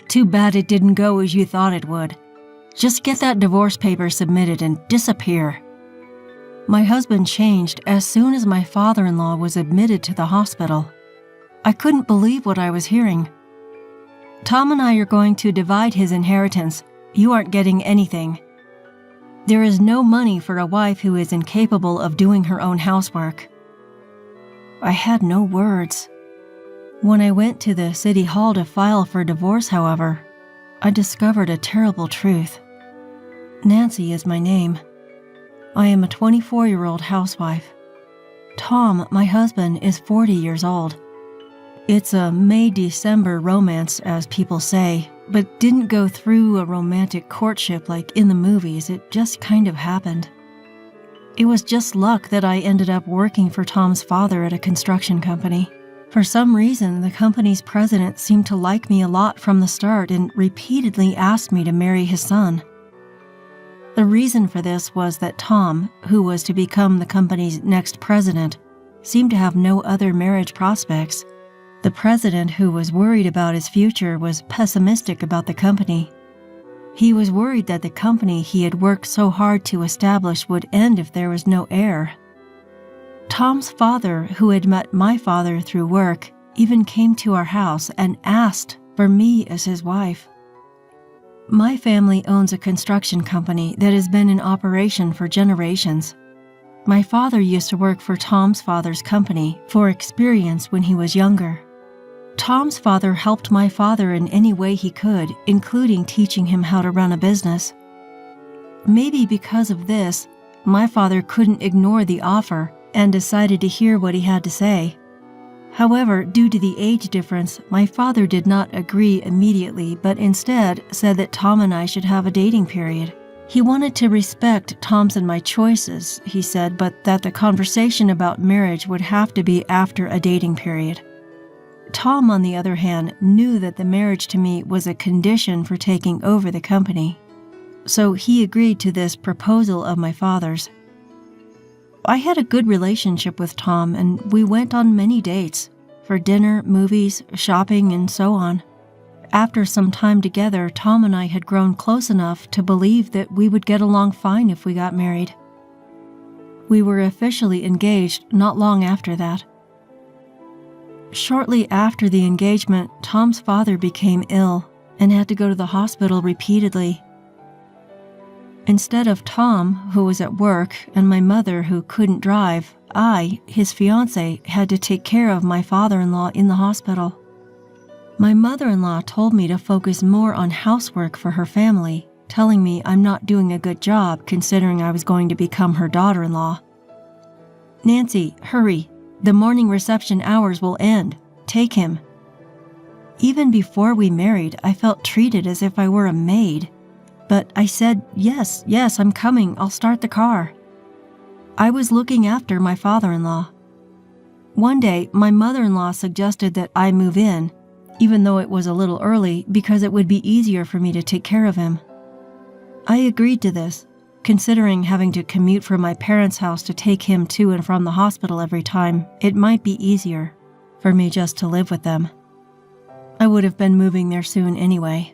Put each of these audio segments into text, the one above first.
Too bad it didn't go as you thought it would. Just get that divorce paper submitted and disappear. My husband changed as soon as my father-in-law was admitted to the hospital. I couldn't believe what I was hearing. Tom and I are going to divide his inheritance. You aren't getting anything. There is no money for a wife who is incapable of doing her own housework. I had no words. When I went to the city hall to file for divorce, however, I discovered a terrible truth. Nancy is my name. I am a 24-year-old housewife. Tom, my husband, is 40 years old. It's a May-December romance, as people say, but didn't go through a romantic courtship like in the movies. It just kind of happened. It was just luck that I ended up working for Tom's father at a construction company. For some reason, the company's president seemed to like me a lot from the start and repeatedly asked me to marry his son. The reason for this was that Tom, who was to become the company's next president, seemed to have no other marriage prospects. The president, who was worried about his future, was pessimistic about the company. He was worried that the company he had worked so hard to establish would end if there was no heir. Tom's father, who had met my father through work, even came to our house and asked for me as his wife. My family owns a construction company that has been in operation for generations. My father used to work for Tom's father's company for experience when he was younger. Tom's father helped my father in any way he could, including teaching him how to run a business. Maybe because of this, my father couldn't ignore the offer and decided to hear what he had to say. However, due to the age difference, my father did not agree immediately, but instead said that Tom and I should have a dating period. He wanted to respect Tom's and my choices, he said, but that the conversation about marriage would have to be after a dating period. Tom, on the other hand, knew that the marriage to me was a condition for taking over the company. So he agreed to this proposal of my father's. I had a good relationship with Tom, and we went on many dates, for dinner, movies, shopping, and so on. After some time together, Tom and I had grown close enough to believe that we would get along fine if we got married. We were officially engaged not long after that. Shortly after the engagement, Tom's father became ill and had to go to the hospital repeatedly. Instead of Tom, who was at work, and my mother, who couldn't drive, I, his fiancé, had to take care of my father-in-law in the hospital. My mother-in-law told me to focus more on housework for her family, telling me I'm not doing a good job considering I was going to become her daughter-in-law. "Nancy, hurry. The morning reception hours will end. Take him." Even before we married, I felt treated as if I were a maid. But I said, yes, I'm coming. I'll start the car. I was looking after my father-in-law. One day, my mother-in-law suggested that I move in, even though it was a little early, because it would be easier for me to take care of him. I agreed to this, considering having to commute from my parents' house to take him to and from the hospital every time. It might be easier for me just to live with them. I would have been moving there soon anyway.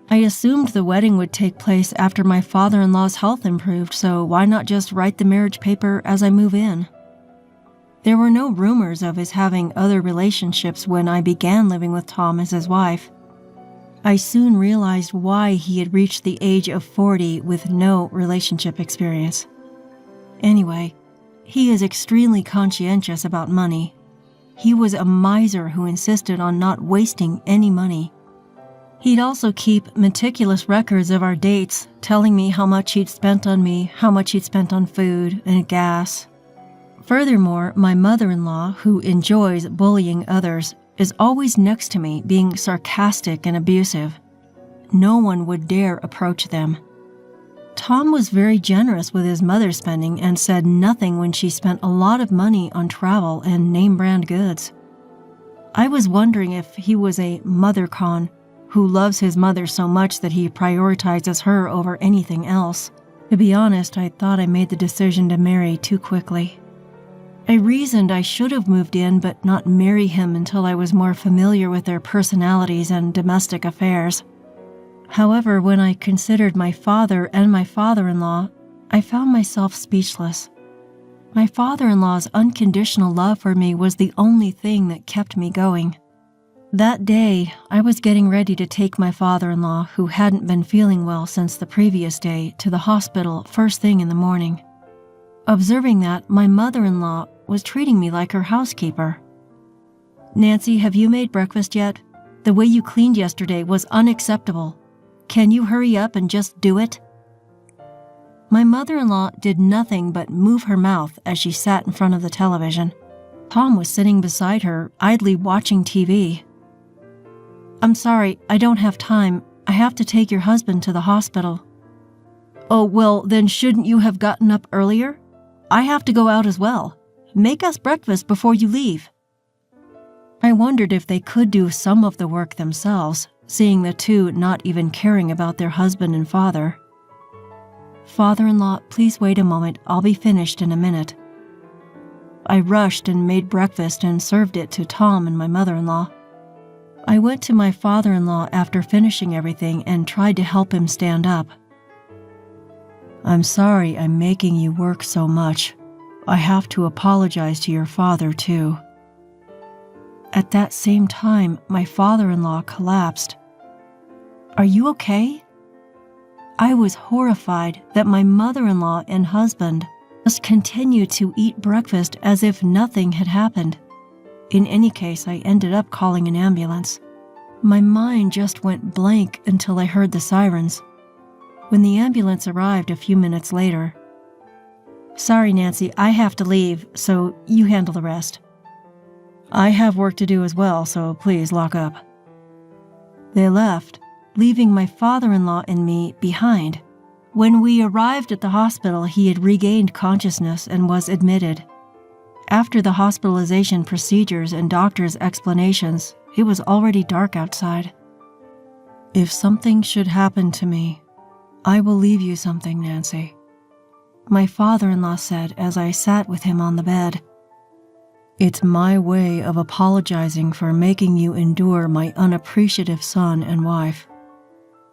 I assumed the wedding would take place after my father-in-law's health improved, so why not just write the marriage paper as I move in? There were no rumors of his having other relationships when I began living with Tom as his wife. I soon realized why he had reached the age of 40 with no relationship experience. Anyway, he is extremely conscientious about money. He was a miser who insisted on not wasting any money. He'd also keep meticulous records of our dates, telling me how much he'd spent on me, how much he'd spent on food and gas. Furthermore, my mother-in-law, who enjoys bullying others, is always next to me, being sarcastic and abusive. No one would dare approach them. Tom was very generous with his mother's spending and said nothing when she spent a lot of money on travel and name-brand goods. I was wondering if he was a mother con who loves his mother so much that he prioritizes her over anything else. To be honest, I thought I made the decision to marry too quickly. I reasoned I should have moved in but not marry him until I was more familiar with their personalities and domestic affairs. However, when I considered my father and my father-in-law, I found myself speechless. My father-in-law's unconditional love for me was the only thing that kept me going. That day, I was getting ready to take my father-in-law, who hadn't been feeling well since the previous day, to the hospital first thing in the morning. Observing that, my mother-in-law was treating me like her housekeeper. "Nancy, have you made breakfast yet? The way you cleaned yesterday was unacceptable. Can you hurry up and just do it?" My mother-in-law did nothing but move her mouth as she sat in front of the television. Tom was sitting beside her, idly watching TV. "I'm sorry, I don't have time. I have to take your husband to the hospital." "Oh, well, then shouldn't you have gotten up earlier? I have to go out as well. Make us breakfast before you leave." I wondered if they could do some of the work themselves, seeing the two not even caring about their husband and father. "Father-in-law, please wait a moment. I'll be finished in a minute." I rushed and made breakfast and served it to Tom and my mother-in-law. I went to my father-in-law after finishing everything and tried to help him stand up. "I'm sorry I'm making you work so much. I have to apologize to your father, too." At that same time, my father-in-law collapsed. "Are you okay?" I was horrified that my mother-in-law and husband just continued to eat breakfast as if nothing had happened. In any case, I ended up calling an ambulance. My mind just went blank until I heard the sirens. When the ambulance arrived a few minutes later, "Sorry, Nancy, I have to leave, so you handle the rest." "I have work to do as well, so please lock up." They left, leaving my father-in-law and me behind. When we arrived at the hospital, he had regained consciousness and was admitted. After the hospitalization procedures and doctor's explanations, it was already dark outside. "If something should happen to me, I will leave you something, Nancy," my father-in-law said as I sat with him on the bed. "It's my way of apologizing for making you endure my unappreciative son and wife.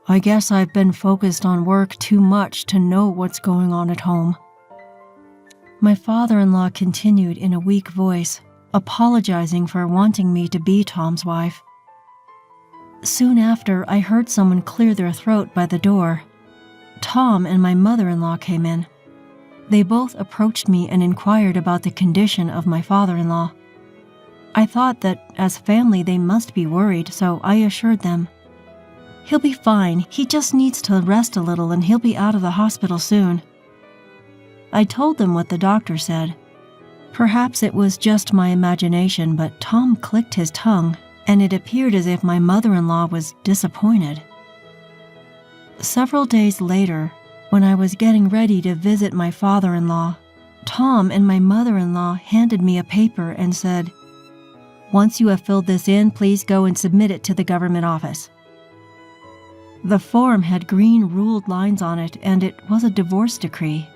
I guess I've been focused on work too much to know what's going on at home." My father-in-law continued in a weak voice, apologizing for wanting me to be Tom's wife. Soon after, I heard someone clear their throat by the door. Tom and my mother-in-law came in. They both approached me and inquired about the condition of my father-in-law. I thought that as family they must be worried, so I assured them. "He'll be fine. He just needs to rest a little and he'll be out of the hospital soon." I told them what the doctor said. Perhaps it was just my imagination, but Tom clicked his tongue, and it appeared as if my mother-in-law was disappointed. Several days later, when I was getting ready to visit my father-in-law, Tom and my mother-in-law handed me a paper and said, "Once you have filled this in, please go and submit it to the government office." The form had green ruled lines on it, and it was a divorce decree.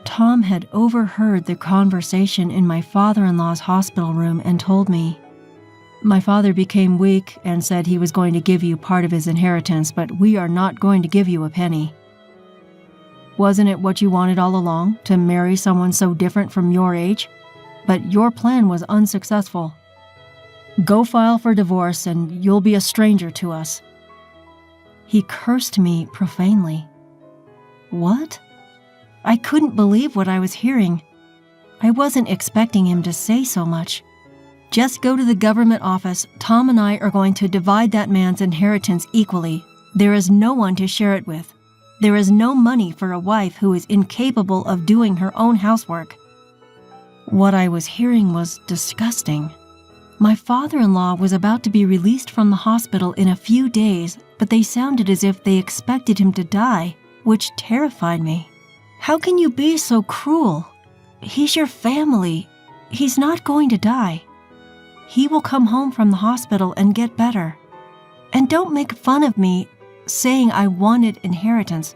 Tom had overheard the conversation in my father-in-law's hospital room and told me, "My father became weak and said he was going to give you part of his inheritance, but we are not going to give you a penny. Wasn't it what you wanted all along, to marry someone so different from your age? But your plan was unsuccessful. Go file for divorce and you'll be a stranger to us." He cursed me profanely. What? I couldn't believe what I was hearing. I wasn't expecting him to say so much. "Just go to the government office. Tom and I are going to divide that man's inheritance equally. There is no one to share it with. There is no money for a wife who is incapable of doing her own housework." What I was hearing was disgusting. My father-in-law was about to be released from the hospital in a few days, but they sounded as if they expected him to die, which terrified me. How can you be so cruel? He's your family. He's not going to die. He will come home from the hospital and get better. And don't make fun of me saying I wanted inheritance.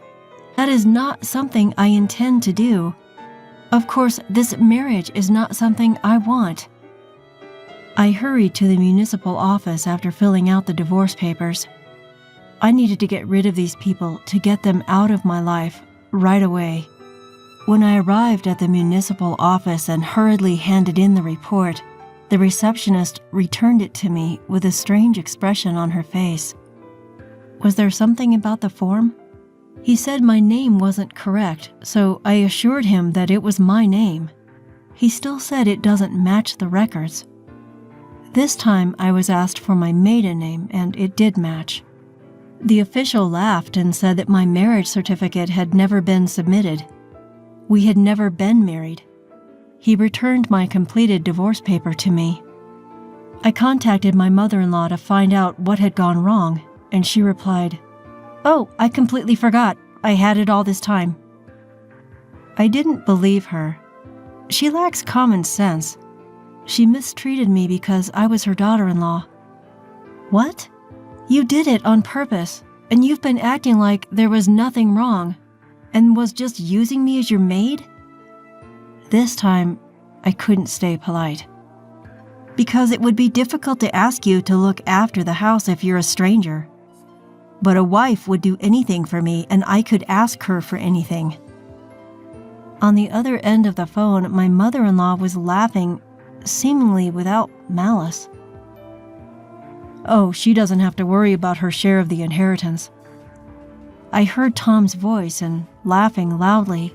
That is not something I intend to do. Of course, this marriage is not something I want. I hurried to the municipal office after filling out the divorce papers. I needed to get rid of these people to get them out of my life right away. When I arrived at the municipal office and hurriedly handed in the report, the receptionist returned it to me with a strange expression on her face. Was there something about the form? He said my name wasn't correct, so I assured him that it was my name. He still said it doesn't match the records. This time I was asked for my maiden name, and it did match. The official laughed and said that my marriage certificate had never been submitted. We had never been married. He returned my completed divorce paper to me. I contacted my mother-in-law to find out what had gone wrong, and she replied, "Oh, I completely forgot. I had it all this time." I didn't believe her. She lacks common sense. She mistreated me because I was her daughter-in-law. What? You did it on purpose, and you've been acting like there was nothing wrong, and was just using me as your maid? This time, I couldn't stay polite. Because it would be difficult to ask you to look after the house if you're a stranger. But a wife would do anything for me, and I could ask her for anything. On the other end of the phone, my mother-in-law was laughing, seemingly without malice. Oh, she doesn't have to worry about her share of the inheritance. I heard Tom's voice and laughing loudly.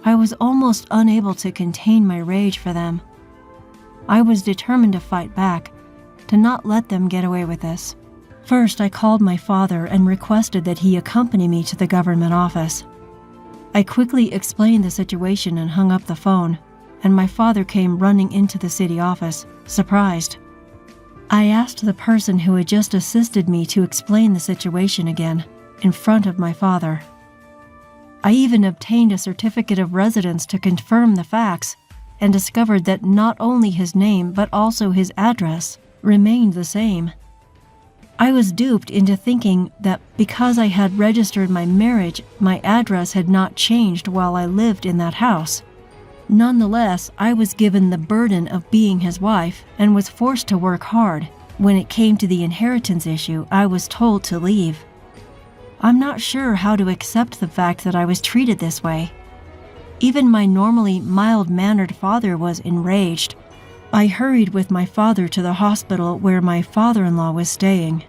I was almost unable to contain my rage for them. I was determined to fight back, to not let them get away with this. First, I called my father and requested that he accompany me to the government office. I quickly explained the situation and hung up the phone, and my father came running into the city office, surprised. I asked the person who had just assisted me to explain the situation again, in front of my father. I even obtained a certificate of residence to confirm the facts, and discovered that not only his name but also his address remained the same. I was duped into thinking that because I had registered my marriage, my address had not changed while I lived in that house. Nonetheless, I was given the burden of being his wife and was forced to work hard. When it came to the inheritance issue, I was told to leave. I'm not sure how to accept the fact that I was treated this way. Even my normally mild-mannered father was enraged. I hurried with my father to the hospital where my father-in-law was staying.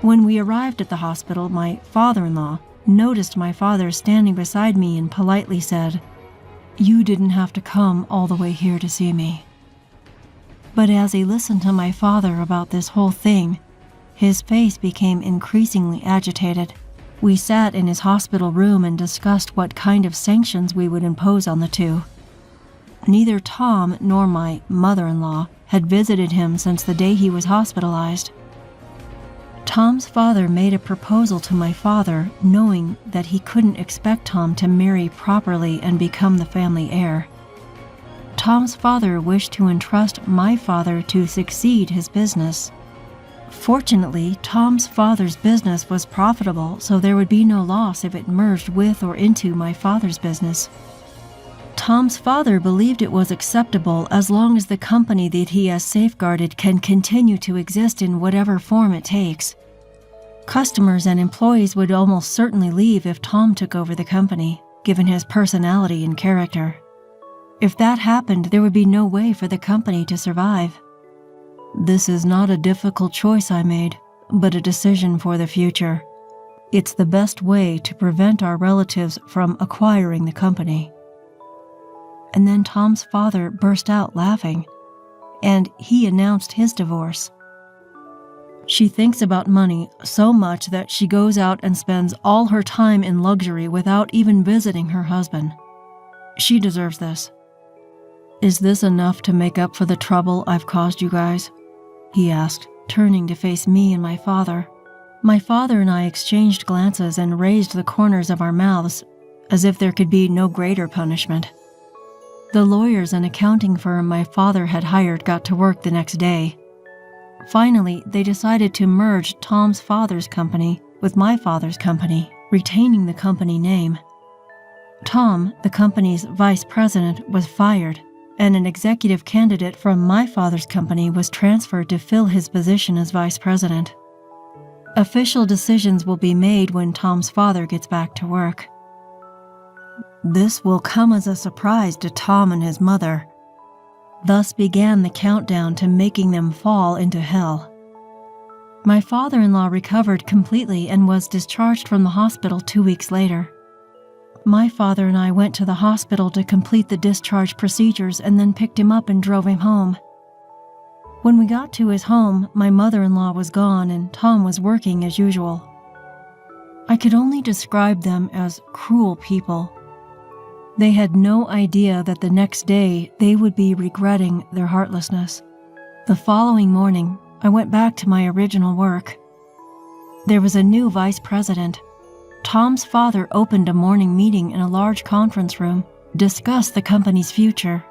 When we arrived at the hospital, my father-in-law noticed my father standing beside me and politely said, "You didn't have to come all the way here to see me." But as he listened to my father about this whole thing, his face became increasingly agitated. We sat in his hospital room and discussed what kind of sanctions we would impose on the two. Neither Tom nor my mother-in-law had visited him since the day he was hospitalized. Tom's father made a proposal to my father, knowing that he couldn't expect Tom to marry properly and become the family heir. Tom's father wished to entrust my father to succeed his business. Fortunately, Tom's father's business was profitable, so there would be no loss if it merged with or into my father's business. Tom's father believed it was acceptable as long as the company that he has safeguarded can continue to exist in whatever form it takes. Customers and employees would almost certainly leave if Tom took over the company, given his personality and character. If that happened, there would be no way for the company to survive. This is not a difficult choice I made, but a decision for the future. It's the best way to prevent our relatives from acquiring the company. And then Tom's father burst out laughing, and he announced his divorce. She thinks about money so much that she goes out and spends all her time in luxury without even visiting her husband. She deserves this. Is this enough to make up for the trouble I've caused you guys? He asked, turning to face me and my father. My father and I exchanged glances and raised the corners of our mouths, as if there could be no greater punishment. The lawyers and accounting firm my father had hired got to work the next day. Finally, they decided to merge Tom's father's company with my father's company, retaining the company name. Tom, the company's vice president, was fired, and an executive candidate from my father's company was transferred to fill his position as vice president. Official decisions will be made when Tom's father gets back to work. This will come as a surprise to Tom and his mother. Thus began the countdown to making them fall into hell. My father-in-law recovered completely and was discharged from the hospital 2 weeks later. My father and I went to the hospital to complete the discharge procedures and then picked him up and drove him home. When we got to his home, my mother-in-law was gone and Tom was working as usual. I could only describe them as cruel people. They had no idea that the next day they would be regretting their heartlessness. The following morning, I went back to my original work. There was a new vice president. Tom's father opened a morning meeting in a large conference room, discussed the company's future.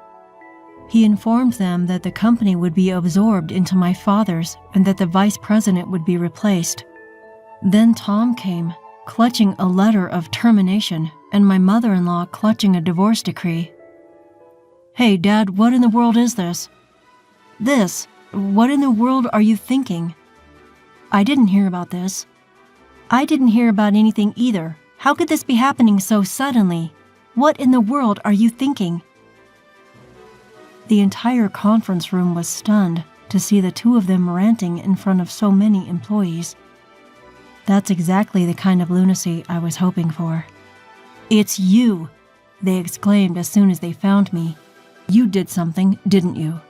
He informed them that the company would be absorbed into my father's and that the vice president would be replaced. Then Tom came, clutching a letter of termination, and my mother-in-law clutching a divorce decree. "Hey, Dad, what in the world is this?" "This? What in the world are you thinking?" "I didn't hear about this." "I didn't hear about anything either. How could this be happening so suddenly? What in the world are you thinking?" The entire conference room was stunned to see the two of them ranting in front of so many employees. That's exactly the kind of lunacy I was hoping for. "It's you!" they exclaimed as soon as they found me. "You did something, didn't you?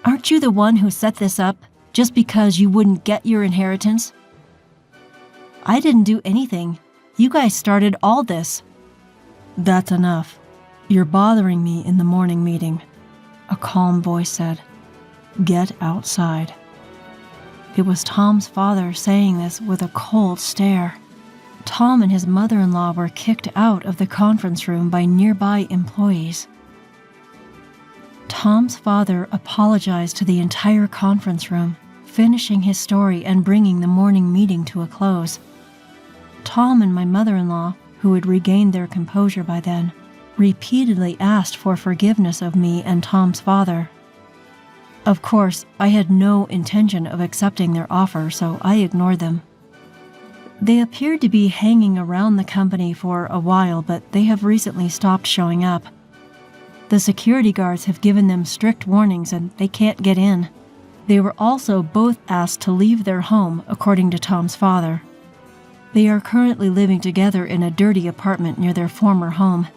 Aren't you the one who set this up just because you wouldn't get your inheritance?" "I didn't do anything. You guys started all this." "That's enough. You're bothering me in the morning meeting," a calm voice said. "Get outside." It was Tom's father saying this with a cold stare. Tom and his mother-in-law were kicked out of the conference room by nearby employees. Tom's father apologized to the entire conference room, finishing his story and bringing the morning meeting to a close. Tom and my mother-in-law, who had regained their composure by then, repeatedly asked for forgiveness of me and Tom's father. Of course, I had no intention of accepting their offer, so I ignored them. They appeared to be hanging around the company for a while, but they have recently stopped showing up. The security guards have given them strict warnings and they can't get in. They were also both asked to leave their home, according to Tom's father. They are currently living together in a dirty apartment near their former home.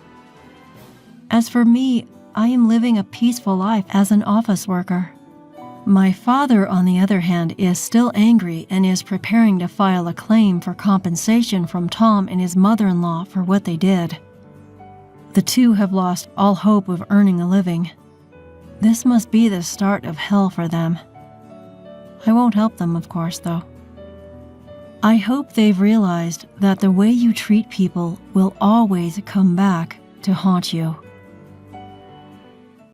As for me, I am living a peaceful life as an office worker. My father, on the other hand, is still angry and is preparing to file a claim for compensation from Tom and his mother-in-law for what they did. The two have lost all hope of earning a living. This must be the start of hell for them. I won't help them, of course, though. I hope they've realized that the way you treat people will always come back to haunt you.